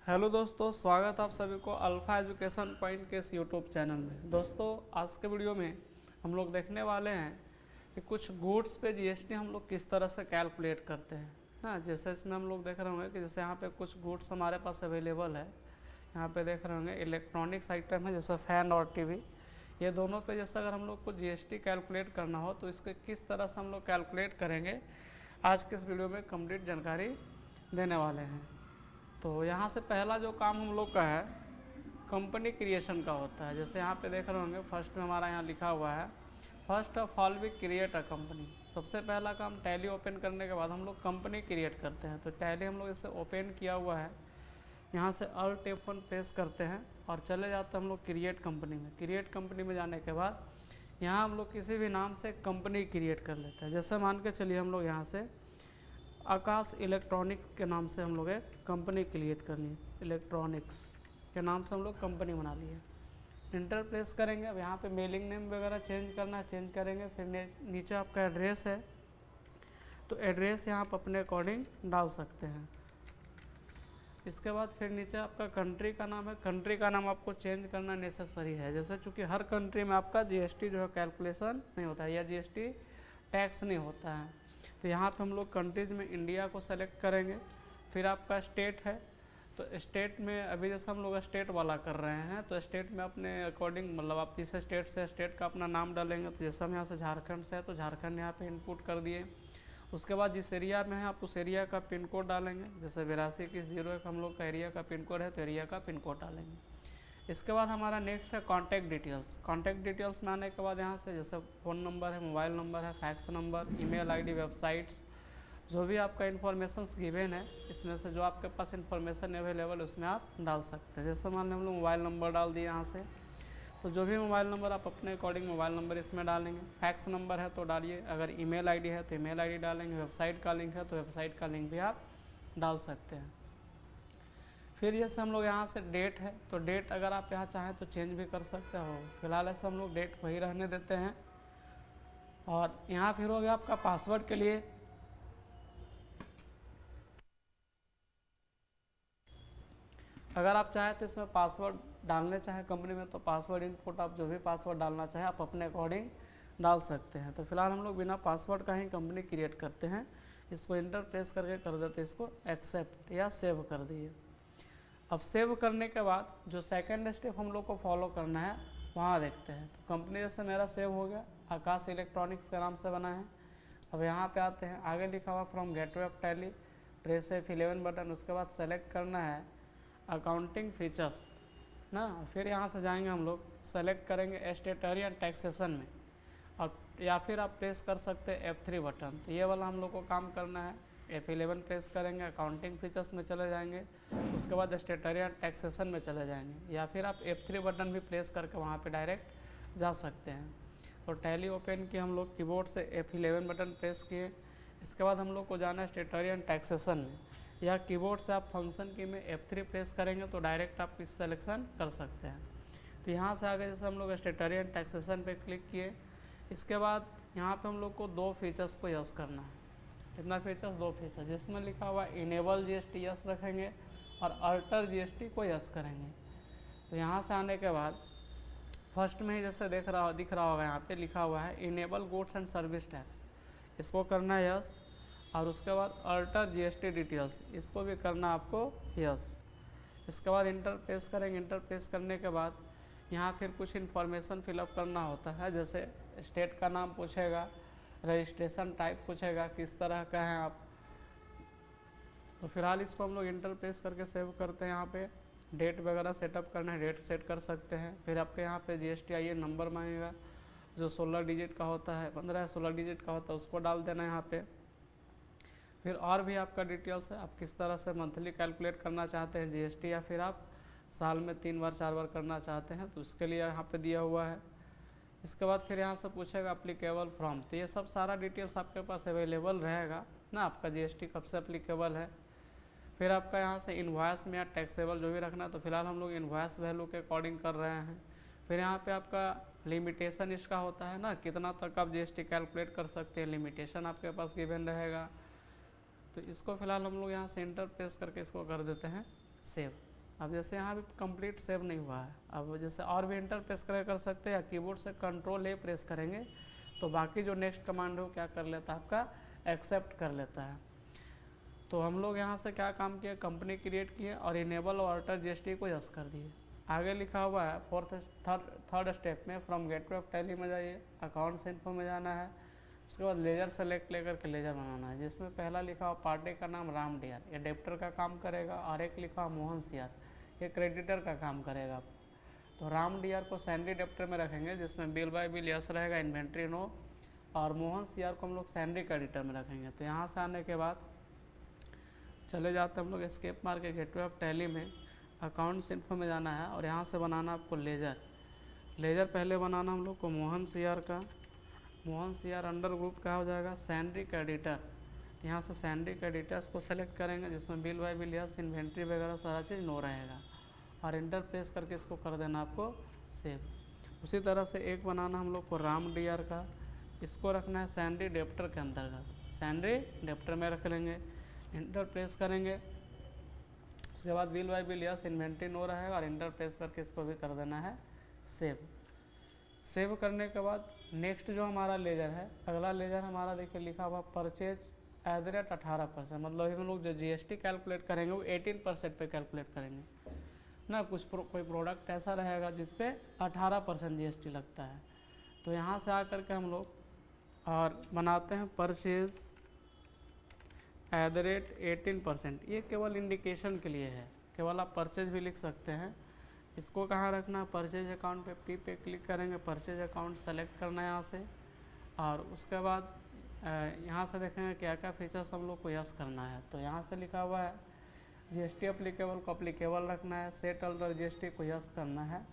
Hello दोस्तों, स्वागत आप सभी को अल्फा एजुकेशन पॉइंट के इस यूट्यूब चैनल में। दोस्तों, आज के वीडियो में हम लोग देखने वाले हैं कि कुछ गुड्स पे जीएसटी हम लोग किस तरह से कैलकुलेट करते हैं ना। जैसे इसमें हम लोग देख रहे होंगे कि जैसे यहाँ पे कुछ गुड्स हमारे पास अवेलेबल है। यहाँ पे देख रहे होंगे इलेक्ट्रॉनिक्स आइटम है, जैसे फ़ैन और टीवी। ये दोनों पे जैसे अगर हम लोग को जीएसटी कैलकुलेट करना हो तो इसके किस तरह से हम लोग कैलकुलेट करेंगे, आज के इस वीडियो में कंप्लीट जानकारी देने वाले हैं। तो यहाँ से पहला जो काम हम लोग का है कंपनी क्रिएशन का होता है। जैसे यहाँ पे देख रहे होंगे फर्स्ट में हमारा यहाँ लिखा हुआ है first of all we create a company. सबसे पहला काम टैली ओपन करने के बाद हम लोग कंपनी क्रिएट करते हैं। तो टैली हम लोग इसे ओपन किया हुआ है, यहाँ से अल्ट F1 प्रेस करते हैं और चले जाते हैं हम लोग क्रिएट कंपनी में। क्रिएट कंपनी में जाने के बाद यहाँ हम लोग किसी भी नाम से कंपनी क्रिएट कर लेते हैं। जैसे मान के चलिए हम लोग यहाँ से आकाश इलेक्ट्रॉनिक्स के नाम से हम लोग एक कंपनी क्रिएट करनी है। इलेक्ट्रॉनिक्स के नाम से हम लोग कंपनी बना ली है। इंटर प्रेस करेंगे। अब यहाँ पे मेलिंग नेम वगैरह चेंज करना है, चेंज करेंगे। फिर नीचे आपका एड्रेस है तो एड्रेस यहाँ आप अपने अकॉर्डिंग डाल सकते हैं। इसके बाद फिर नीचे आपका कंट्री का नाम है। कंट्री का नाम आपको चेंज करना नेसेसरी है, जैसे चूँकि हर कंट्री में आपका जीएसटी जो है कैलकुलेशन नहीं होता है या जीएसटी टैक्स नहीं होता है। तो यहाँ पे हम लोग कंट्रीज़ में इंडिया को सेलेक्ट करेंगे। फिर आपका स्टेट है, तो स्टेट में अभी जैसे हम लोग स्टेट वाला कर रहे हैं तो स्टेट में अपने अकॉर्डिंग मतलब आप जिस स्टेट से स्टेट का अपना नाम डालेंगे। तो जैसे हम यहाँ से झारखंड से है तो झारखंड यहाँ पे इनपुट कर दिए। उसके बाद जिस एरिया में है आप उस एरिया का पिन कोड डालेंगे। जैसे 822101 हम लोग का एरिया का पिन कोड है तो एरिया का पिन कोड डालेंगे। इसके बाद हमारा नेक्स्ट है कॉन्टैक्ट डिटेल्स। कॉन्टैक्ट डिटेल्स में आने के बाद यहाँ से जैसे फ़ोन नंबर है, मोबाइल नंबर है, fax number, email ID, websites, जो भी आपका इन्फॉर्मेशन गिवन है इसमें से जो आपके पास इन्फॉर्मेशन अवेलेबल उसमें आप डाल सकते हैं। जैसे मान लें हम लोग मोबाइल नंबर डाल दिए यहाँ से, तो जो भी मोबाइल नंबर आप अपने अकॉर्डिंग मोबाइल नंबर इसमें डालेंगे। फैक्स नंबर है तो डालिए, अगर ईमेल आईडी है तो ईमेल आईडी डालेंगे, वेबसाइट का लिंक है तो वेबसाइट का लिंक भी आप डाल सकते हैं। फिर जैसे हम लोग यहाँ से डेट है तो डेट अगर आप यहाँ चाहें तो चेंज भी कर सकते हो। फिलहाल ऐसे हम लोग डेट वही रहने देते हैं। और यहाँ फिर हो गया आपका पासवर्ड के लिए। अगर आप चाहें तो इसमें पासवर्ड डालने चाहें कंपनी में तो पासवर्ड इनपुट आप जो भी पासवर्ड डालना चाहें आप अपने अकॉर्डिंग डाल सकते हैं। तो फिलहाल हम लोग बिना पासवर्ड का ही कंपनी क्रिएट करते हैं। इसको इंटर प्रेस करके कर देते हैं, इसको एक्सेप्ट या सेव कर दिए। अब सेव करने के बाद जो सेकंड स्टेप हम लोग को फॉलो करना है वहाँ देखते हैं। तो कंपनी जैसे मेरा सेव हो गया, आकाश इलेक्ट्रॉनिक्स के नाम से बना है। अब यहाँ पे आते हैं, आगे लिखा हुआ from gateway of tally, press F11 button. उसके बाद सेलेक्ट करना है अकाउंटिंग फीचर्स ना। फिर यहाँ से जाएंगे हम लोग, सेलेक्ट करेंगे स्टेटरी एंड टैक्सेशन में, और या फिर आप प्रेस कर सकते हैं F3 बटन। तो ये वाला हम लोग को काम करना है। F11 प्रेस करेंगे, अकाउंटिंग फीचर्स में चले जाएंगे, उसके बाद स्टेटरी एंड टैक्सेशन में चले जाएंगे, या फिर आप F3 बटन भी प्रेस करके वहाँ पे डायरेक्ट जा सकते हैं। तो टैली ओपन किए हम लोग, कीबोर्ड से F11 बटन प्रेस किए। इसके बाद हम लोग को जाना है स्टेटरी एंड टैक्सेशन में, या कीबोर्ड से आप फंक्शन की में F3 प्रेस करेंगे तो डायरेक्ट आप इस सेलेक्शन कर सकते हैं। तो यहाँ से आगे जैसे हम लोग स्टेटरी एंड टैक्सेशन पे क्लिक किए। इसके बाद यहाँ पे हम लोग को दो फीचर्स को यस करना है। कितना फीचर्स? दो फीचर्स, जिसमें लिखा हुआ इनेबल जीएसटी यस रखेंगे और अल्टर जीएसटी को यस करेंगे। तो यहाँ से आने के बाद फर्स्ट में ही जैसे दिख रहा होगा यहाँ पे लिखा हुआ है enable goods and service tax, इसको करना है यस। और उसके बाद अल्टर जीएसटी डिटेल्स, इसको भी करना आपको यस। इसके बाद इंटर प्रेस करेंगे। इंटर प्रेस करने के बाद यहाँ फिर कुछ इन्फॉर्मेशन फिलअप करना होता है, जैसे स्टेट का नाम पूछेगा, रजिस्ट्रेशन टाइप पूछेगा, किस तरह का है आप। तो फिलहाल इसको हम लोग इंटर प्रेस करके सेव करते हैं। यहाँ पे डेट वगैरह सेटअप करना है, डेट सेट कर सकते हैं। फिर आपके यहाँ पे GSTIN नंबर मांगेगा जो 16 डिजिट का होता है, 15 या 16 डिजिट का होता है, उसको डाल देना है यहाँ पे। फिर और भी आपका डिटेल्स है, आप किस तरह से मंथली कैलकुलेट करना चाहते हैं जीएसटी, या फिर आप साल में 3 बार 4 बार करना चाहते हैं तो उसके लिए यहाँ पे दिया हुआ है। इसके बाद फिर यहाँ से पूछेगा अप्लीकेबल फ्रॉम, तो ये सब सारा डिटेल्स आपके पास अवेलेबल रहेगा ना, आपका जीएसटी कब से अप्लीकेबल है। फिर आपका यहाँ से इन्वाइस में या टैक्सेबल जो भी रखना, तो फिलहाल हम लोग इन्वाइस वैल्यू के अकॉर्डिंग कर रहे हैं। फिर यहाँ पे आपका लिमिटेशन इसका होता है ना, कितना तक आप जीएसटी कैलकुलेट कर सकते हैं, लिमिटेशन आपके पास गिवन रहेगा। तो इसको फिलहाल हम लोग यहाँ से इंटर प्रेस करके इसको कर देते हैं सेव। अब जैसे यहाँ भी कंप्लीट सेव नहीं हुआ है, अब जैसे और भी एंटर प्रेस कर सकते हैं या कीबोर्ड से कंट्रोल A प्रेस करेंगे तो बाकी जो नेक्स्ट कमांड है वो क्या कर लेता है, आपका एक्सेप्ट कर लेता है। तो हम लोग यहाँ से क्या काम किए, कंपनी क्रिएट किए और इनेबल और अल्टर GST को यस कर दिए। आगे लिखा हुआ है थर्ड स्टेप में फ्रॉम गेटवे ऑफ टैली में जाइए, अकाउंट्स इन्फो में जाना है, उसके बाद लेजर सेलेक्ट लेकर के लेजर बनाना है, जिसमें पहला लिखा हुआ पार्टी का नाम राम डीआर, ये डेप्टर का काम करेगा, और एक लिखा हुआ मोहन सीआर, ये क्रेडिटर का काम करेगा। तो राम डीआर को सैलरी डेप्टर में रखेंगे जिसमें बिल बाय बिल यस रहेगा, इन्वेंट्री नो, और मोहन सीआर को हम लोग सैलरी क्रेडिटर में रखेंगे। तो यहाँ से आने के बाद चले जाते हैं हम लोग एस्केप मार के गेटवे ऑफ टैली में, अकाउंट्स इन्फो में जाना है और यहाँ से बनाना आपको लेजर पहले बनाना हम लोग को मोहन सीआर का, मोहन सीआर अंडर ग्रुप का हो जाएगा सैलरी क्रेडिटर, यहाँ से सैलरी क्रेडिटर्स को सेलेक्ट करेंगे जिसमें bill by bill yes, inventory वगैरह सारा चीज़ नो रहेगा, और इंटर प्रेस करके इसको कर देना आपको सेव। उसी तरह से एक बनाना हम लोग को राम डीआर का, इसको रखना है सैलरी डेप्टर के अंतर्गत, सैलरी डेप्टर में रख लेंगे, इंटर प्रेस करेंगे, उसके बाद bill by bill yes, inventory no रहेगा, और इंटर प्रेस करके इसको भी कर देना है सेव। सेव करने के बाद नेक्स्ट जो हमारा लेजर है, अगला लेजर हमारा देखिए लिखा हुआ परचेज एट द रेट 18%, मतलब हम लोग जो GST कैलकुलेट करेंगे वो 18% पे कैलकुलेट करेंगे ना। कोई प्रोडक्ट ऐसा रहेगा जिसपे 18% GST लगता है, तो यहाँ से आकर के हम लोग और बनाते हैं परचेज एट द रेट 18%, ये केवल इंडिकेशन के लिए है, केवल आप परचेज भी लिख सकते हैं। इसको कहाँ रखना है, परचेज अकाउंट पे P पे क्लिक करेंगे, परचेज अकाउंट सेलेक्ट करना है यहाँ से, और उसके बाद यहाँ से देखेंगे क्या क्या फीचर्स हम लोग को यस करना है। तो यहाँ से लिखा हुआ है GST अप्लीकेबल को अप्लीकेबल रखना है, सेट अल्टर GST को यस करना है,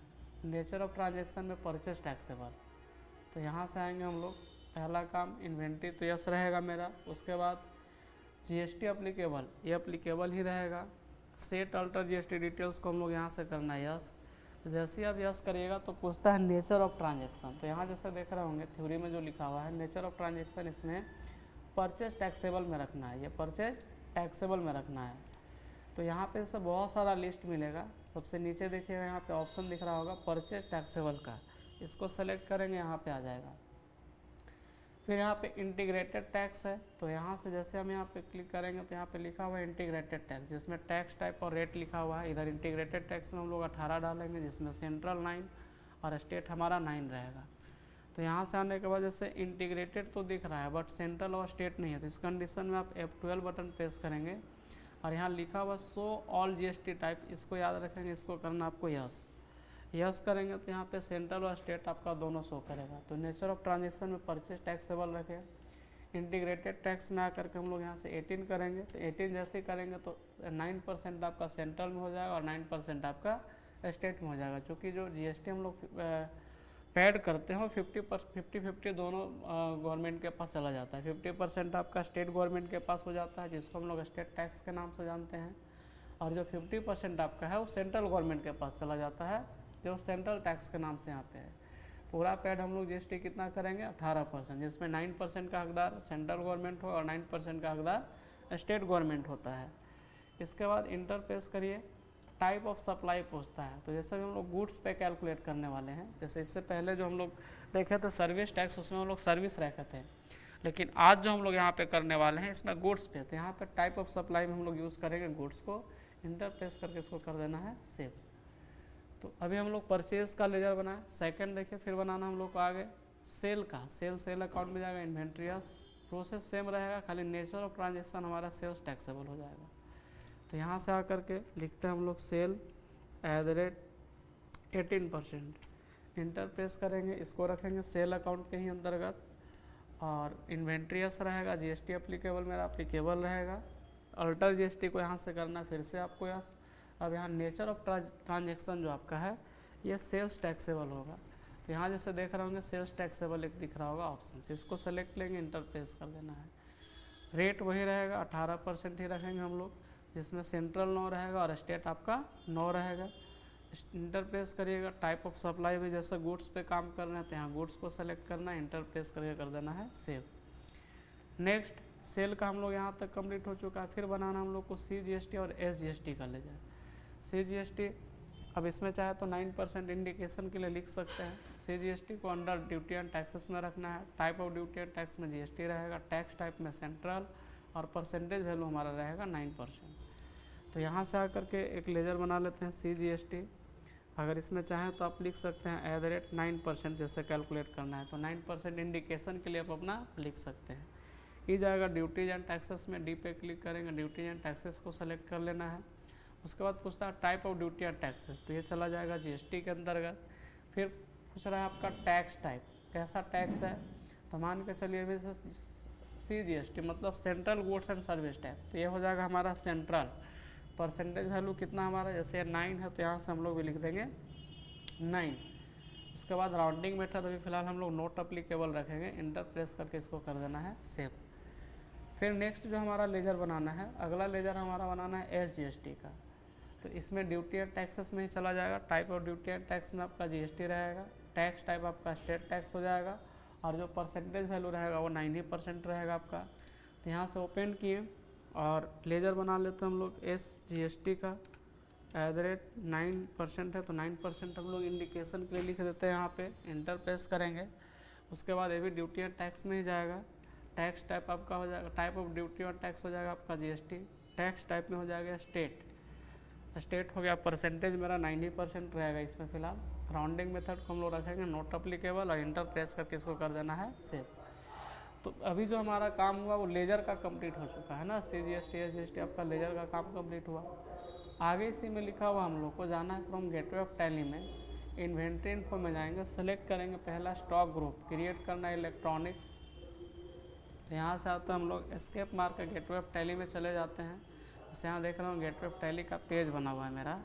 नेचर ऑफ ट्रांजेक्शन में परचेज टैक्सेबल, तो यहाँ से आएंगे हम लोग, पहला काम इन्वेंट्री तो यस रहेगा मेरा, उसके बाद GST अप्लीकेबल, ये अप्लीकेबल ही रहेगा, सेट अल्टर GST डिटेल्स को हम लोग यहाँ से करना है यस। जैसे ही आप यस करिएगा तो पूछता है नेचर ऑफ ट्रांजेक्शन, तो यहाँ जैसे देख रहे होंगे थ्योरी में जो लिखा हुआ है नेचर ऑफ ट्रांजेक्शन, इसमें परचेज टैक्सेबल में रखना है, ये परचेज टैक्सेबल में रखना है। तो यहाँ पे से बहुत सारा लिस्ट मिलेगा, सबसे नीचे देखिएगा यहाँ पे ऑप्शन दिख रहा होगा परचेज टैक्सेबल का, इसको सेलेक्ट करेंगे, यहाँ पे आ जाएगा। फिर यहाँ पे इंटीग्रेटेड टैक्स है, तो यहाँ से जैसे हम यहाँ पे क्लिक करेंगे तो यहाँ पे लिखा हुआ है इंटीग्रेटेड टैक्स, जिसमें टैक्स टाइप और रेट लिखा हुआ है। इधर इंटीग्रेटेड टैक्स में हम लोग 18 डालेंगे, जिसमें सेंट्रल 9 और स्टेट हमारा 9 रहेगा। तो यहाँ से आने के बाद जैसे इंटीग्रेटेड तो दिख रहा है बट सेंट्रल और स्टेट नहीं है, तो इस कंडीशन में आप F12 बटन प्रेस करेंगे और यहाँ लिखा हुआ शो ऑल GST टाइप, इसको याद रखेंगे, इसको करना आपको यस करेंगे तो यहाँ पे सेंट्रल और स्टेट आपका दोनों शो करेगा। तो नेचर ऑफ ट्रांजेक्शन में परचेज टैक्सेबल रखे, इंटीग्रेटेड टैक्स में आकर के हम लोग यहाँ से 18 करेंगे, तो 18 जैसे ही करेंगे तो 9% आपका सेंट्रल में हो जाएगा और 9% आपका स्टेट में हो जाएगा। चूँकि जो GST हम लोग पेड करते हैं 50-50 दोनों गवर्नमेंट के पास चला जाता है, 50% आपका स्टेट गवर्नमेंट के पास हो जाता है जिसको हम लोग स्टेट टैक्स के नाम से जानते हैं, और जो 50% आपका है वो सेंट्रल गवर्नमेंट के पास चला जाता है जो सेंट्रल टैक्स के नाम से यहाँ पे है। पूरा पेड हम लोग GST कितना करेंगे 18%, जिसमें 9% का हकदार सेंट्रल गवर्नमेंट हो और 9% का हकदार स्टेट गवर्नमेंट होता है। इसके बाद इंटर प्रेस करिए, टाइप ऑफ सप्लाई पूछता है, तो जैसे हम लोग गुड्स पे कैलकुलेट करने वाले हैं, जैसे इससे पहले जो हम लोग देखे थे सर्विस टैक्स, उसमें हम लोग सर्विस रखे थे, लेकिन आज जो हम लोग यहाँ पे करने वाले हैं इसमें गुड्स पे, तो यहाँ पे टाइप ऑफ सप्लाई में हम लोग यूज़ करेंगे गुड्स को, इंटर प्रेस करके इसको कर देना है सेव। तो अभी हम लोग परचेज का लेजर बनाए, सेकंड देखिए फिर बनाना हम लोग को आगे सेल का, सेल अकाउंट में जाएगा, इन्वेंट्रीज प्रोसेस सेम रहेगा, खाली नेचर ऑफ ट्रांजेक्शन हमारा सेल्स टैक्सेबल हो जाएगा। तो यहाँ से आकर के लिखते हैं हम लोग sale at the rate 18%, enter press करेंगे, इसको रखेंगे सेल अकाउंट के ही अंतर्गत, और इन्वेंट्रीज रहेगा, GST अप्लीकेबल मेरा अप्लीकेबल रहेगा, अल्टर GST को यहाँ से करना फिर से आपको यस। अब यहाँ नेचर ऑफ ट्रांजेक्शन जो आपका है ये सेल्स टैक्सेबल होगा, तो यहाँ जैसे देख रहे होंगे सेल्स टैक्सेबल एक दिख रहा होगा ऑप्शन, इसको सेलेक्ट लेंगे, इंटर प्रेस कर देना है। रेट वही रहेगा 18% ही रखेंगे हम लोग, जिसमें सेंट्रल 9 रहेगा और स्टेट आपका 9 रहेगा। इंटर प्रेस करिएगा, टाइप ऑफ सप्लाई भी जैसे गुड्स पे काम कर रहे हैं तो यहाँ गुड्स को सेलेक्ट करना है, इंटर प्रेस करके कर देना है सेव। नेक्स्ट सेल का हम लोग यहाँ तक कंप्लीट हो चुका है, फिर बनाना हम लोग को CGST और SGST का लेजर। CGST, अब इसमें चाहे तो 9% इंडिकेशन के लिए लिख सकते हैं। CGST को अंडर ड्यूटी एंड टैक्सेस में रखना है। Type of duty and tax में GST रहेगा, टैक्स टाइप में सेंट्रल, और परसेंटेज वैल्यू हमारा रहेगा 9%। तो यहाँ से आकर के एक लेजर बना लेते हैं CGST। अगर इसमें चाहें तो आप लिख सकते हैं @9%, जैसे कैलकुलेट करना है तो 9% इंडिकेशन के लिए आप अपना लिख सकते हैं। ये जाएगा ड्यूटीज एंड टैक्सेस में, डी पे क्लिक करेंगे, ड्यूटीज एंड टैक्सेस को सेलेक्ट कर लेना है। उसके बाद पूछता है type of duty and taxes, तो ये चला जाएगा GST के अंतर्गत। फिर पूछ रहा है आपका टैक्स टाइप, कैसा टैक्स है, तो मान के चलिए अभी CGST मतलब central goods and service tax, तो ये हो जाएगा हमारा सेंट्रल। परसेंटेज वैल्यू कितना हमारा, जैसे 9 है तो यहाँ से हम लोग भी लिख देंगे 9। उसके बाद राउंडिंग मेथड अभी फिलहाल हम लोग नोट अप्लीकेबल रखेंगे, इंटर प्रेस करके इसको कर देना है सेव। फिर नेक्स्ट जो हमारा लेजर बनाना है, अगला लेजर हमारा बनाना है SGST का, तो इसमें ड्यूटी एंड टैक्सेस में ही चला जाएगा। Type of duty and tax में आपका GST रहेगा, टैक्स टाइप आपका स्टेट टैक्स हो जाएगा, और जो परसेंटेज वैल्यू रहेगा वो 9% रहेगा आपका। तो यहाँ से ओपन किए और लेजर बना लेते हैं हम लोग SGST का। @9% है तो 9% हम लोग इंडिकेशन के लिए लिख देते हैं, यहाँ पे इंटर प्रेस करेंगे। उसके बाद ये भी ड्यूटी एंड टैक्स में ही जाएगा। टैक्स टाइप आपका हो जाएगा, टाइप ऑफ ड्यूटी और टैक्स हो जाएगा आपका GST, टैक्स टाइप में हो जाएगा स्टेट, स्टेट हो गया। परसेंटेज मेरा 90% रहेगा इसमें फिलहाल। राउंडिंग मेथड को हम लोग रखेंगे नोट अप्लीकेबल, और इंटर प्रेस करके इसको कर देना है सेव। तो अभी जो हमारा काम हुआ वो लेजर का कंप्लीट हो चुका है ना, CGST SGST आपका लेजर का काम कंप्लीट हुआ। आगे इसी में लिखा हुआ हम लोग को जाना है फ्रॉम गेटवे ऑफ टैली में, इन्वेंट्री इन्फो में जाएंगे, सेलेक्ट करेंगे पहला स्टॉक ग्रुप, क्रिएट करना है इलेक्ट्रॉनिक्स। यहाँ से आते हम लोग एस्केप मार के गेटवे ऑफ टैली में चले जाते हैं। जैसे यहाँ देख रहा हूँ गेटवे ऑफ टैली का पेज बना हुआ है मेरा।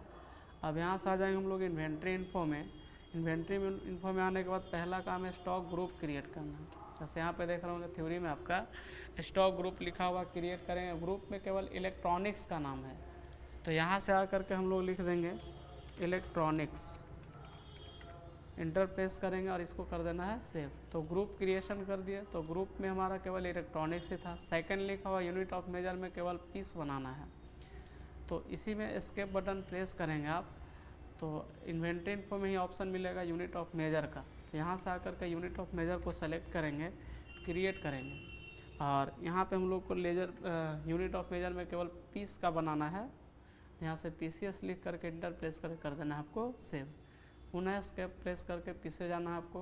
अब यहाँ से आ जाएंगे हम लोग इन्वेंट्री इन्फो में। इन्वेंट्री इन्फो में आने के बाद पहला काम है स्टॉक ग्रुप क्रिएट करना। जैसे यहाँ पे देख रहा हूँ थ्योरी में आपका स्टॉक ग्रुप लिखा हुआ, क्रिएट करेंगे। ग्रुप में केवल इलेक्ट्रॉनिक्स का नाम है, तो यहाँ से आकर के हम लोग लिख देंगे इलेक्ट्रॉनिक्स, इंटर प्रेस करेंगे और इसको कर देना है सेव। तो ग्रुप क्रिएशन कर दिया, तो ग्रुप में हमारा केवल इलेक्ट्रॉनिक्स ही था। सेकंड लिखा हुआ यूनिट ऑफ मेजर में केवल पीस बनाना है, तो इसी में एस्केप बटन प्रेस करेंगे आप, तो इन्वेंट्री इन्फो में ही ऑप्शन मिलेगा यूनिट ऑफ मेजर का। यहाँ से आकर के यूनिट ऑफ मेजर को सेलेक्ट करेंगे, क्रिएट करेंगे, और यहाँ पे हम लोग को लेजर यूनिट ऑफ मेजर में केवल पीस का बनाना है। यहाँ से PCS लिख करके इंटर प्रेस करके कर देना है आपको सेव। पुनः एस्केप प्रेस करके पीछे जाना है आपको।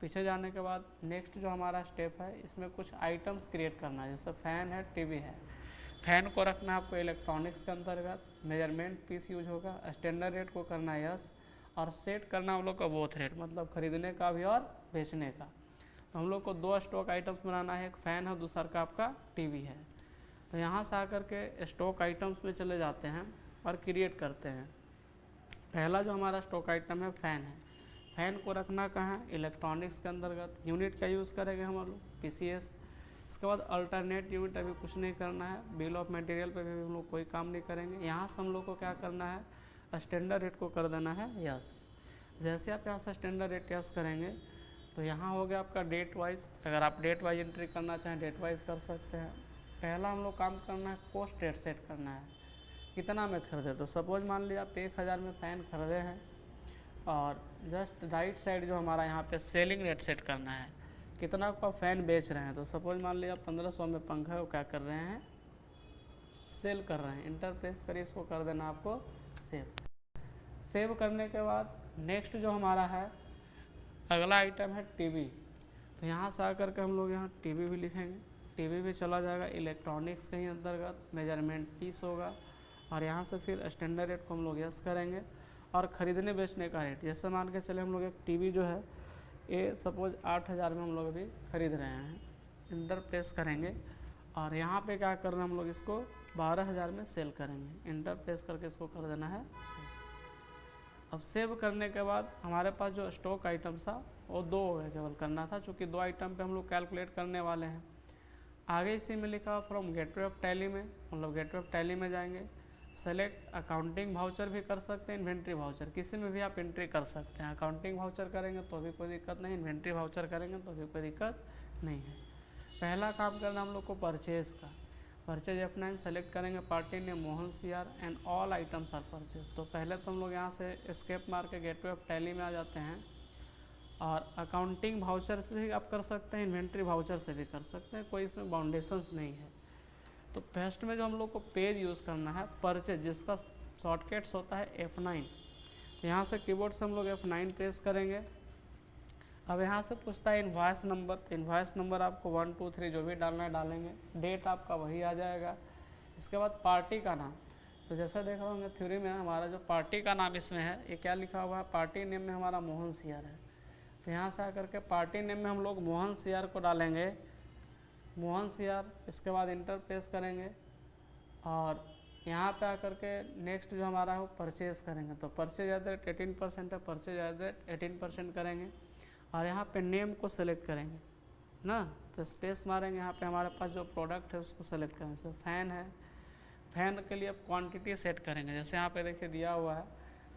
पीछे जाने के बाद नेक्स्ट जो हमारा स्टेप है, इसमें कुछ आइटम्स क्रिएट करना है, जैसे फ़ैन है, TV है। फ़ैन को रखना है आपको इलेक्ट्रॉनिक्स के अंतर्गत, मेजरमेंट पीस यूज होगा, स्टैंडर्ड रेट को करना है यस, और सेट करना हम लोग का बोथ रेट, मतलब खरीदने का भी और बेचने का। तो हम लोग को 2 स्टॉक आइटम्स बनाना है, एक फ़ैन है, दूसरा का आपका TV है। तो यहाँ से आकर के स्टॉक आइटम्स में चले जाते हैं और क्रिएट करते हैं। पहला जो हमारा स्टॉक आइटम है फ़ैन है। फ़ैन को रखना कहाँ है, इलेक्ट्रॉनिक्स के अंतर्गत। यूनिट का यूज़ करेंगे हम लोग PCS। इसके बाद अल्टरनेट यूनिट अभी कुछ नहीं करना है, बिल ऑफ मटेरियल पे भी हम लोग कोई काम नहीं करेंगे। यहाँ से हम लोग को क्या करना है, स्टैंडर्ड रेट को कर देना है यस। जैसे आप यहाँ से स्टैंडर्ड रेट यस करेंगे तो यहाँ हो गया आपका डेट वाइज। अगर आप डेट वाइज एंट्री करना चाहें डेट वाइज कर सकते हैं। पहला हम लोग काम करना है कॉस्ट रेट सेट करना है, कितना में खरीदे। तो सपोज मान लीजिए आप 1000 में फ़ैन खरीदे हैं, और जस्ट राइट साइड जो हमारा यहाँ पे सेलिंग रेट सेट करना है, कितना का फ़ैन बेच रहे हैं। तो सपोज मान लीजिए आप 1500 में पंखा को क्या कर रहे हैं, सेल कर रहे हैं। इंटर प्रेस करिए, इसको कर देना आपको सेव। सेव करने के बाद नेक्स्ट जो हमारा है अगला आइटम है TV। तो यहाँ से आकर के हम लोग यहाँ TV भी लिखेंगे। TV भी चला जाएगा इलेक्ट्रॉनिक्स के ही अंतर्गत, मेजरमेंट पीस होगा, और यहाँ से फिर स्टैंडर्ड रेट को हम लोग यस करेंगे, और ख़रीदने बेचने का रेट जैसे मान के चले हम लोग एक TV जो है ये सपोज 8000 में हम लोग अभी ख़रीद रहे हैं। इंटर प्रेस करेंगे और यहाँ पे क्या करना है, हम लोग इसको 12000 में सेल करेंगे। इंटर प्रेस करके इसको कर देना है सेव। अब सेव करने के बाद हमारे पास जो स्टॉक आइटम था वो 2 केवल करना था, चूँकि 2 आइटम पे हम लोग कैलकुलेट करने वाले हैं। आगे इसी में लिखा फ्रॉम गेटवे ऑफ टैली में, मतलब गेटवे ऑफ टैली में जाएंगे, सेलेक्ट अकाउंटिंग वाउचर भी कर सकते हैं, इन्वेंट्री वाउचर, किसी में भी आप एंट्री कर सकते हैं। अकाउंटिंग वाउचर करेंगे तो भी कोई दिक्कत नहीं, इन्वेंट्री वाउचर करेंगे तो भी कोई दिक्कत नहीं है। पहला काम करना हम लोग को परचेज़ का। परचेज F9 सेलेक्ट करेंगे, party name Mohan CR and all items are purchase. तो पहले तो हम लोग यहाँ से एस्केप मार के गेटवे ऑफ टैली में आ जाते हैं, और अकाउंटिंग वाउचर से भी आप कर सकते हैं, इन्वेंट्री वाउचर से भी कर सकते हैं, कोई इसमें बाउंडेशंस नहीं है। तो फर्स्ट में जो हम लोग को पेज यूज़ करना है परचेज, जिसका शॉर्टकट्स होता है F9। तो यहाँ से कीबोर्ड से हम लोग F9 प्रेस करेंगे। अब यहाँ से पूछता है इनवॉइस नंबर, तो इनवॉइस नंबर आपको 1 2 3 जो भी डालना है डालेंगे, डेट आपका वही आ जाएगा। इसके बाद पार्टी का नाम, तो जैसे देख रहे होंगे थ्योरी में हमारा जो पार्टी का नाम इसमें है ये क्या लिखा हुआ है, पार्टी नेम में हमारा मोहन CR है। तो यहाँ से आकर के पार्टी नेम में हम लोग मोहन CR को डालेंगे, मोहन CR। इसके बाद इंटर प्रेस करेंगे, और यहाँ पे आकर के नेक्स्ट जो हमारा है वो परचेज करेंगे। तो परचेज एट द रेट 18% है, परचेज एट द रेट 18% करेंगे, और यहाँ पे नेम को सेलेक्ट करेंगे ना, तो स्पेस मारेंगे। यहाँ पे हमारे पास जो प्रोडक्ट है उसको सेलेक्ट करेंगे। जैसे फैन है, फैन के लिए आप क्वांटिटी सेट करेंगे। जैसे यहाँ पे देखिए दिया हुआ है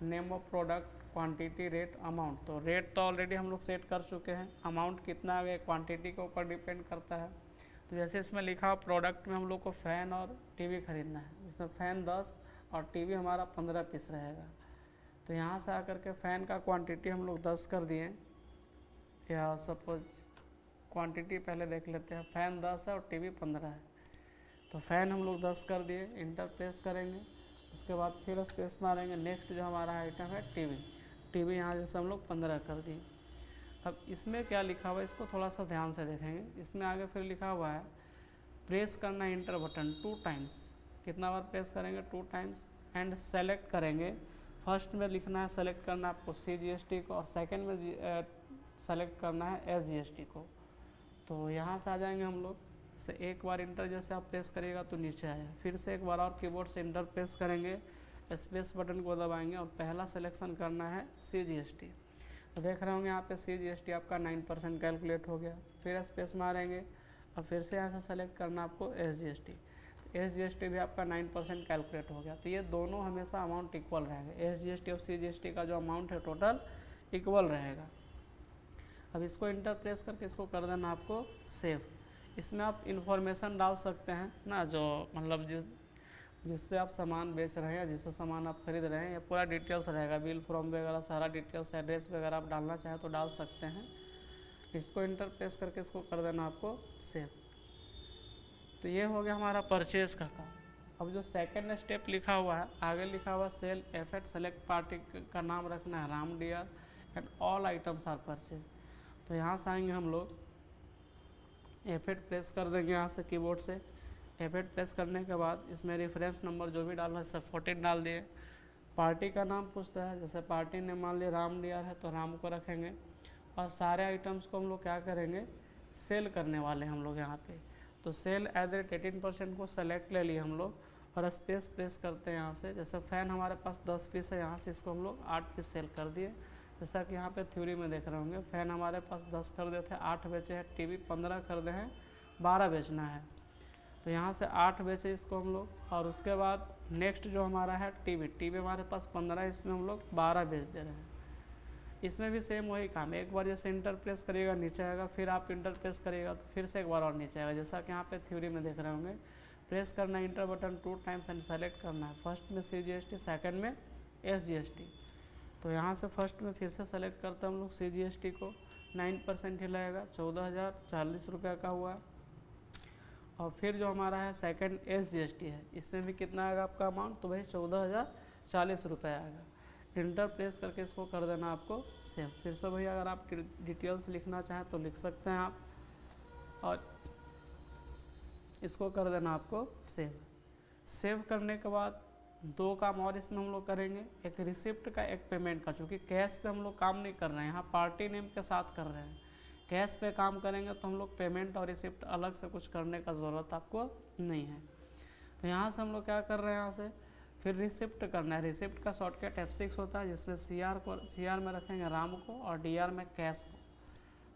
name of product, quantity, rate, amount. तो रेट तो ऑलरेडी हम लोग सेट कर चुके हैं, अमाउंट कितना है क्वांटिटी के ऊपर डिपेंड करता है। तो जैसे इसमें लिखा हुआ प्रोडक्ट में हम लोग को फ़ैन और टीवी खरीदना है, जिसमें फ़ैन 10 और टीवी हमारा 15 पीस रहेगा। तो यहाँ से आकर के फ़ैन का क्वांटिटी हम लोग 10 कर दिए, या सपोज क्वांटिटी पहले देख लेते हैं, फ़ैन 10 है और टीवी 15 है। तो फ़ैन हम लोग 10 कर दिए, इंटर प्रेस करेंगे। उसके बाद फिर स्पेस मारेंगे। नेक्स्ट जो हमारा आइटम है टीवी, टीवी यहाँ जैसे हम लोग 15 कर दिए। अब इसमें क्या लिखा हुआ है इसको थोड़ा सा ध्यान से देखेंगे। इसमें आगे फिर लिखा हुआ है प्रेस करना है इंटर बटन 2 टाइम्स। कितना बार प्रेस करेंगे? 2 टाइम्स। एंड सेलेक्ट करेंगे। फर्स्ट में लिखना है, सेलेक्ट करना है आपको CGST को, और सेकंड में सेलेक्ट करना है SGST को। तो यहाँ से आ जाएंगे हम लोग। से एक बार इंटर जैसे आप प्रेस करिएगा तो नीचे आया, फिर से एक बार और कीबोर्ड से इंटर प्रेस करेंगे, स्पेस बटन को दबाएंगे और पहला सिलेक्शन करना है CGST। तो देख रहे होंगे यहाँ पे CGST आपका 9% कैलकुलेट हो गया। फिर स्पेस मारेंगे और फिर से यहाँ से सेलेक्ट करना आपको SGST। तो SGST भी आपका 9% कैलकुलेट हो गया। तो ये दोनों हमेशा अमाउंट इक्वल रहेगा, SGST और CGST का जो अमाउंट है टोटल इक्वल रहेगा। अब इसको इंटर प्रेस करके इसको कर देना आपको सेव। इसमें आप इन्फॉर्मेशन डाल सकते हैं ना, जो मतलब जिससे आप सामान बेच रहे हैं या जिससे सामान आप खरीद रहे हैं, ये पूरा डिटेल्स रहेगा, बिल फॉर्म वगैरह सारा डिटेल्स, एड्रेस वगैरह आप डालना चाहें तो डाल सकते हैं। इसको इंटर प्रेस करके इसको कर देना आपको सेव। तो ये हो गया हमारा परचेज का काम। अब जो सेकंड स्टेप लिखा हुआ है, आगे लिखा हुआ सेल एफेट, सेलेक्ट पार्टी का नाम रखना है Ram dear and all items are purchase. तो यहाँ से आएंगे हम लोग, F8 प्रेस कर देंगे यहाँ से कीबोर्ड से। F8 प्रेस करने के बाद इसमें रेफरेंस नंबर जो भी डालना है सब 14 डाल दिए। पार्टी का नाम पूछता है, जैसे पार्टी ने मान लिया राम डियर है तो राम को रखेंगे, और सारे आइटम्स को हम लोग क्या करेंगे, सेल करने वाले हम लोग यहाँ पे। तो सेल एट द रेट 18% को सेलेक्ट ले लिए हम लोग, और स्पेस प्रेस करते हैं यहाँ से। जैसे फ़ैन हमारे पास 10 पीस है, यहाँ से इसको हम लोग 8 पीस सेल कर दिए। जैसा कि यहाँ पे थ्योरी में देख रहे होंगे, फ़ैन हमारे पास 10 कर दे थे, 8 बेचे हैं, टीवी 15 कर दे हैं, 12 बेचना है। तो यहाँ से 8 बेचे इसको हम लोग, और उसके बाद नेक्स्ट जो हमारा है टीवी हमारे पास 15, इसमें हम लोग 12 बेच दे रहे हैं। इसमें भी सेम वही काम है, एक बार जैसे इंटर प्रेस करिएगा नीचे आएगा, फिर आप इंटर प्रेस करिएगा तो फिर से एक बार और नीचे आएगा। जैसा कि यहाँ पे थ्योरी में देख रहे होंगे, प्रेस करना है inter button 2 times and select करना है, फर्स्ट में CGST, सेकंड में SGST। तो यहाँ से फर्स्ट में फिर से सेलेक्ट करते हैं हम लोग CGST को, 9% ही लगेगा, 14,040 रुपये का हुआ। और फिर जो हमारा है सेकंड SGST है, इसमें भी कितना आएगा आपका अमाउंट, तो भाई 14,040 रुपये आएगा। इंटर प्रेस करके इसको कर देना आपको सेव। फिर से भाई अगर आप डिटेल्स लिखना चाहें तो लिख सकते हैं आप, और इसको कर देना आपको सेव। सेव करने के बाद 2 काम और इसमें हम लोग करेंगे, एक रिसिप्ट का, एक पेमेंट का। चूँकि कैश पे हम लोग काम नहीं कर रहे हैं, यहाँ पार्टी नेम के साथ कर रहे हैं। कैश पे काम करेंगे तो हम लोग पेमेंट और रिसिप्ट अलग से कुछ करने का ज़रूरत आपको नहीं है। तो यहाँ से हम लोग क्या कर रहे हैं, यहाँ से फिर रिसिप्ट करना है। रिसिप्ट का शॉर्टकट F6 होता है, जिसमें CR में रखेंगे राम को और DR में कैश को।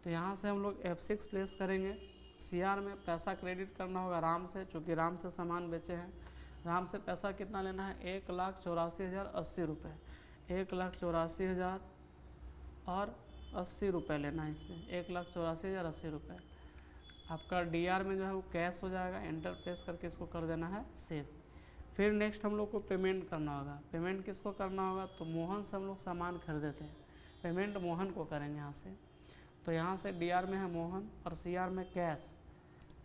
तो यहाँ से हम लोग F6 प्रेस करेंगे। CR में पैसा क्रेडिट करना होगा राम से, चूँकि राम से सामान बेचे हैं। राम से पैसा कितना लेना है, 1,84,080 रुपये, 1,84,080 रुपये लेना है इससे, 1,84,080 रुपये। आपका DR में जो है वो कैश हो जाएगा, एंटर प्रेस करके इसको कर देना है सेव। फिर नेक्स्ट हम लोग को पेमेंट करना होगा। पेमेंट किसको करना होगा, तो मोहन से हम लोग सामान खरीदते हैं, पेमेंट मोहन को करेंगे यहाँ से। तो यहाँ से DR में है मोहन और CR में कैश।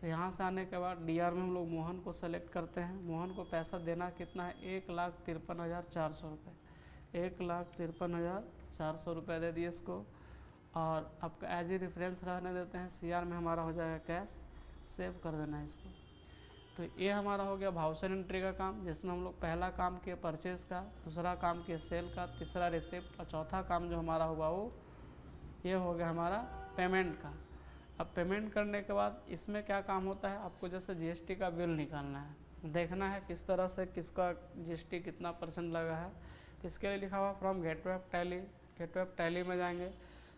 तो यहाँ से आने के बाद DR में हम लोग मोहन को सेलेक्ट करते हैं। मोहन को पैसा देना कितना है, 1,53,400 रुपये, 1,53,400 रुपये दे दिए इसको। और आपका एज ए रेफरेंस रहने देते हैं, CR में हमारा हो जाएगा कैश, सेव कर देना है इसको। तो ये हमारा हो गया वाउचर एंट्री का काम, जिसमें हम लोग पहला काम किए परचेज का, दूसरा काम किए सेल का, तीसरा रिसिप्ट और चौथा काम जो हमारा हुआ वो ये हो गया हमारा पेमेंट का। अब पेमेंट करने के बाद इसमें क्या काम होता है, आपको जैसे GST का बिल निकालना है, देखना है किस तरह से किसका GST कितना % लगा है। तो इसके लिए लिखा हुआ from gateway of tally, gateway of tally में जाएंगे,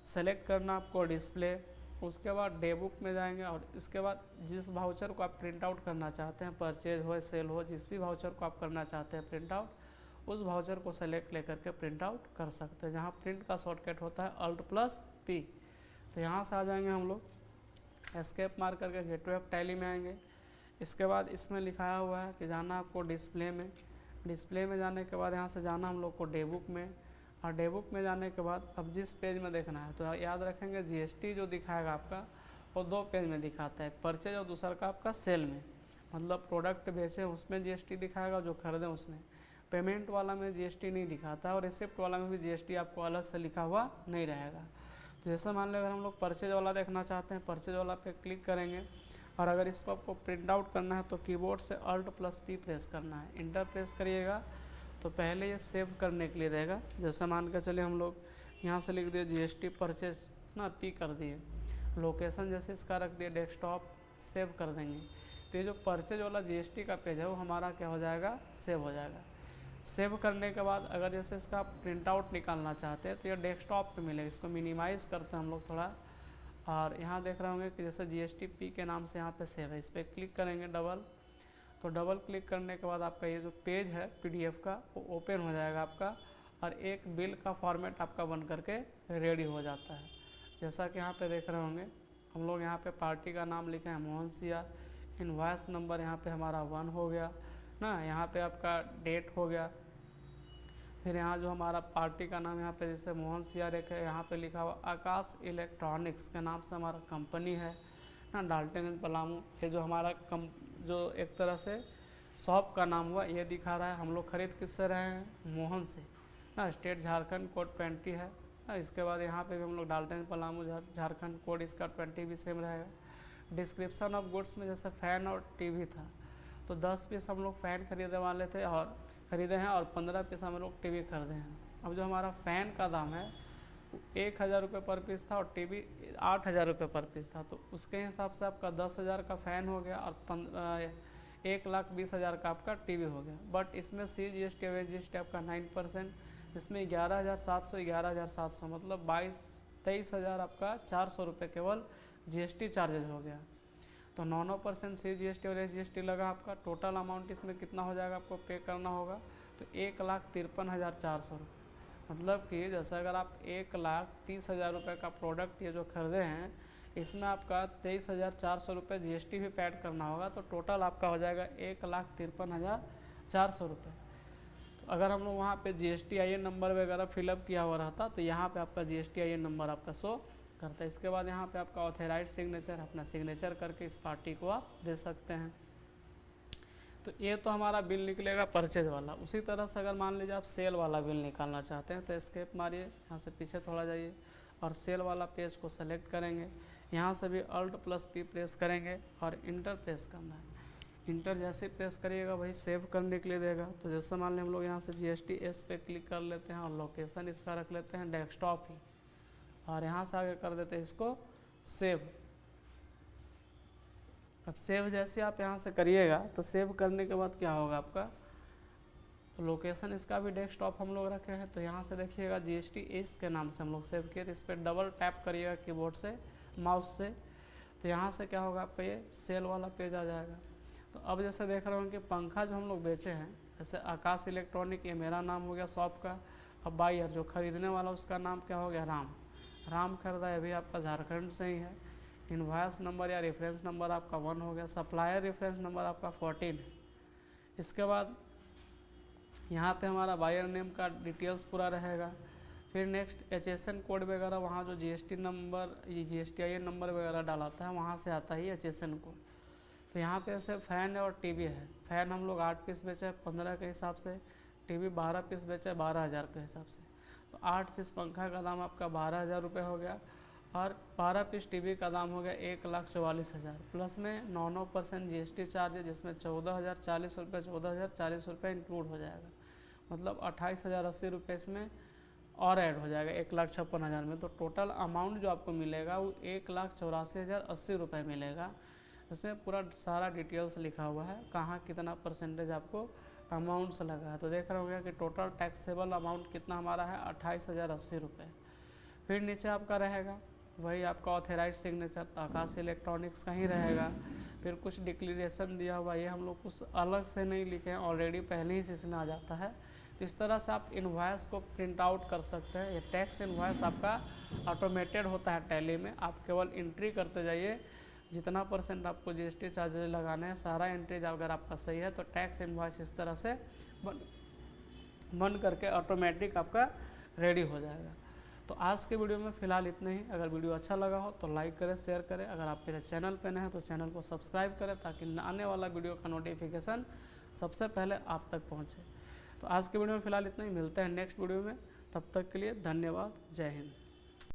सेलेक्ट करना आपको डिस्प्ले, उसके बाद डे बुक में जाएंगे और इसके बाद जिस वाउचर को आप प्रिंट आउट करना चाहते हैं, परचेज हो सेल हो, जिस भी वाउचर को आप करना चाहते हैं प्रिंट आउट, उस वाउचर को सेलेक्ट लेकर के प्रिंट आउट कर सकते हैं, जहाँ प्रिंट का शॉर्टकट होता है Alt+P। तो यहाँ से आ जाएंगे हम लोग, एस्केप मार करके गेटवे ऑफ टैली में आएंगे। इसके बाद इसमें लिखाया हुआ है कि जाना आपको डिस्प्ले में, डिस्प्ले में जाने के बाद यहाँ से जाना हम लोग को डे बुक में, और डे बुक में जाने के बाद अब जिस पेज में देखना है, तो याद रखेंगे GST जो दिखाएगा आपका वो 2 पेज में दिखाता है, एक परचेज और दूसरा का आपका सेल में, मतलब प्रोडक्ट बेचे उसमें GST दिखाएगा, जो खरीदें उसमें। पेमेंट वाला में GST नहीं दिखाता और रिसिप्ट वाला में भी GST आपको अलग से लिखा हुआ नहीं रहेगा। तो जैसे मान लो अगर हम लोग परचेज वाला देखना चाहते हैं, परचेज वाला पे क्लिक करेंगे, और अगर इसको आपको प्रिंट आउट करना है तो कीबोर्ड से Alt+P प्रेस करना है, इंटर प्रेस करिएगा तो पहले ये सेव करने के लिए देगा। जैसे मान के चलिए हम लोग यहाँ से लिख दिए GST परचेज ना, P कर दिए, लोकेशन जैसे इसका रख दिए डेस्कटॉप, सेव कर देंगे। तो ये जो परचेज वाला GST का पेज है वो हमारा क्या हो जाएगा, सेव हो जाएगा। सेव करने के बाद अगर जैसे इसका प्रिंट आउट निकालना चाहते हैं तो ये डेस्कटॉप पे मिलेगा, इसको मिनिमाइज़ करते हैं हम लोग थोड़ा, और यहाँ देख रहे होंगे कि जैसे GST P के नाम से यहाँ पे सेव है, इस पर क्लिक करेंगे डबल, तो डबल क्लिक करने के बाद आपका ये जो पेज है PDF का वो ओपन हो जाएगा आपका, और एक बिल का फॉर्मेट आपका बन करके रेडी हो जाता है। जैसा कि यहाँ पे देख रहे होंगे हम लोग यहाँ पे पार्टी का नाम लिखे हैं मोहन CR, इनवॉइस नंबर यहाँ पे हमारा 1 हो गया ना, यहाँ पे आपका डेट हो गया, फिर यहाँ जो हमारा पार्टी का नाम यहाँ पे जैसे मोहन CR एक है, यहाँ पे लिखा हुआ आकाश इलेक्ट्रॉनिक्स के नाम से हमारा कंपनी है ना, डाल्टनगंज पलामू। ये जो हमारा जो एक तरह से शॉप का नाम हुआ ये दिखा रहा है, हम लोग खरीद किससे रहे हैं, मोहन से ना, स्टेट झारखंड, कोड 20 है ना। इसके बाद यहाँ पे भी हम लोग डाल्टनगंज पलामू झारखंड, कोड इसका 20 भी सेम रहेगा। डिस्क्रिप्शन ऑफ गुड्स में जैसे फ़ैन और TV था, तो 10 पीस हम लोग फ़ैन खरीदने वाले थे और ख़रीदे हैं, और 15 पीस हम लोग TV खरीदे हैं। अब जो हमारा फ़ैन का दाम है 1,000 रुपये पर पीस था और TV 8,000 रुपये पर पीस था, तो उसके हिसाब से आपका 10,000 का फ़ैन हो गया और 1,20,000 का आपका TV हो गया। बट इसमें CGST VGST आपका 9%, इसमें 11,700 मतलब 23,000 आपका 400 रुपये केवल GST चार्जेज हो गया। तो 9% CGST और SGST लगा आपका, टोटल अमाउंट इसमें कितना हो जाएगा आपको पे करना होगा, तो 1,53,400 रुपये। मतलब कि जैसे अगर आप 1,30,000 रुपये का प्रोडक्ट ये जो खरीदे हैं, इसमें आपका 23,400 रुपये GST भी पैड करना होगा, तो टोटल आपका हो जाएगा 1,53,400 रुपये। तो अगर हम लोग वहाँ पे GST IN नंबर वगैरह फिलअप किया हुआ रहता तो यहाँ पे आपका GST IN नंबर आपका शो करता है। इसके बाद यहाँ पे आपका ऑथराइज्ड सिग्नेचर, अपना सिग्नेचर करके इस पार्टी को आप दे सकते हैं। तो ये तो हमारा बिल निकलेगा परचेज वाला। उसी तरह से अगर मान लीजिए आप सेल वाला बिल निकालना चाहते हैं तो एस्केप मारिए, यहाँ से पीछे थोड़ा जाइए और सेल वाला पेज को सेलेक्ट करेंगे, यहाँ से भी Alt+P प्रेस करेंगे और इंटर प्रेस करना है। इंटर जैसे प्रेस करिएगा वही सेव करने के लिए देगा। तो जैसे मान लें हम लोग यहाँ से GST S पे क्लिक कर लेते हैं और लोकेशन इसका रख लेते हैं डेस्कटॉप ही, और यहाँ से आगे कर देते हैं इसको सेव। अब सेव जैसे आप यहाँ से करिएगा तो सेव करने के बाद क्या होगा आपका, तो लोकेशन इसका भी डेस्कटॉप हम लोग रखे हैं, तो यहाँ से देखिएगा GST S के नाम से हम लोग सेव किए, तो इस पर डबल टैप करिएगा कीबोर्ड से, माउस से, तो यहाँ से क्या होगा आपका ये सेल वाला पेज आ जाएगा। तो अब जैसे देख रहे हो कि पंखा जो हम लोग बेचे हैं, जैसे आकाश इलेक्ट्रॉनिक, ये मेरा नाम हो गया शॉप का। अब बायर जो खरीदने वाला उसका नाम क्या हो गया, राम खरीदा है, अभी आपका झारखंड से ही है। इनवॉइस नंबर या रेफरेंस नंबर आपका 1 हो गया, सप्लायर रेफरेंस नंबर आपका 14 है। इसके बाद यहाँ पे हमारा बायर नेम का डिटेल्स पूरा रहेगा। फिर नेक्स्ट HSN कोड वगैरह, वहाँ जो GST नंबर, ये GSTIN नंबर वगैरह डालाता है वहाँ से आता ही HSN कोड। तो यहाँ पे ऐसे फ़ैन है और टीवी है। फ़ैन हम लोग 8 पीस बेचे 15 के हिसाब से, टीवी 12 पीस बेचे 12,000 के हिसाब से। तो 8 पीस पंखा का दाम आपका 12,000 रुपये हो गया और 12 पीस टीवी का दाम हो गया 1,44,000। प्लस में 9% GST चार्ज है, जिसमें 14,040 रुपये 14,040 रुपये इंक्लूड हो जाएगा। मतलब 28,080 रुपये इसमें और ऐड हो जाएगा 1,56,000 में। तो टोटल अमाउंट जो आपको मिलेगा वो 1,84,080 रुपये मिलेगा। इसमें पूरा सारा डिटेल्स लिखा हुआ है, कहाँ कितना परसेंटेज आपको अमाउंट्स लगा है। तो देख रहे होंगे कि टोटल टैक्सेबल अमाउंट कितना हमारा है 28,080 रुपये। फिर नीचे आपका रहेगा वही आपका ऑथराइज सिग्नेचर, तो आकाश इलेक्ट्रॉनिक्स का ही रहेगा। फिर कुछ डिक्लेरेशन दिया हुआ, ये हम लोग कुछ अलग से नहीं लिखे हैं, ऑलरेडी पहले ही से इसमें आ जाता है। तो इस तरह से आप इनवॉइस को प्रिंट आउट कर सकते हैं। ये टैक्स इनवॉइस आपका ऑटोमेटेड होता है टैली में, आप केवल एंट्री करते जाइए, जितना % आपको GST चार्जेज लगाने हैं सारा एंट्री अगर आपका सही है तो टैक्स इनवॉइस इस तरह से बन करके ऑटोमेटिक आपका रेडी हो जाएगा। तो आज के वीडियो में फ़िलहाल इतना ही। अगर वीडियो अच्छा लगा हो तो लाइक करें, शेयर करें। अगर आप मेरे चैनल पर नए हैं तो चैनल को सब्सक्राइब करें ताकि आने वाला वीडियो का नोटिफिकेशन सबसे पहले आप तक पहुँचे। तो आज के वीडियो में फ़िलहाल इतना ही, मिलते हैं नेक्स्ट वीडियो में। तब तक के लिए धन्यवाद, जय हिंद।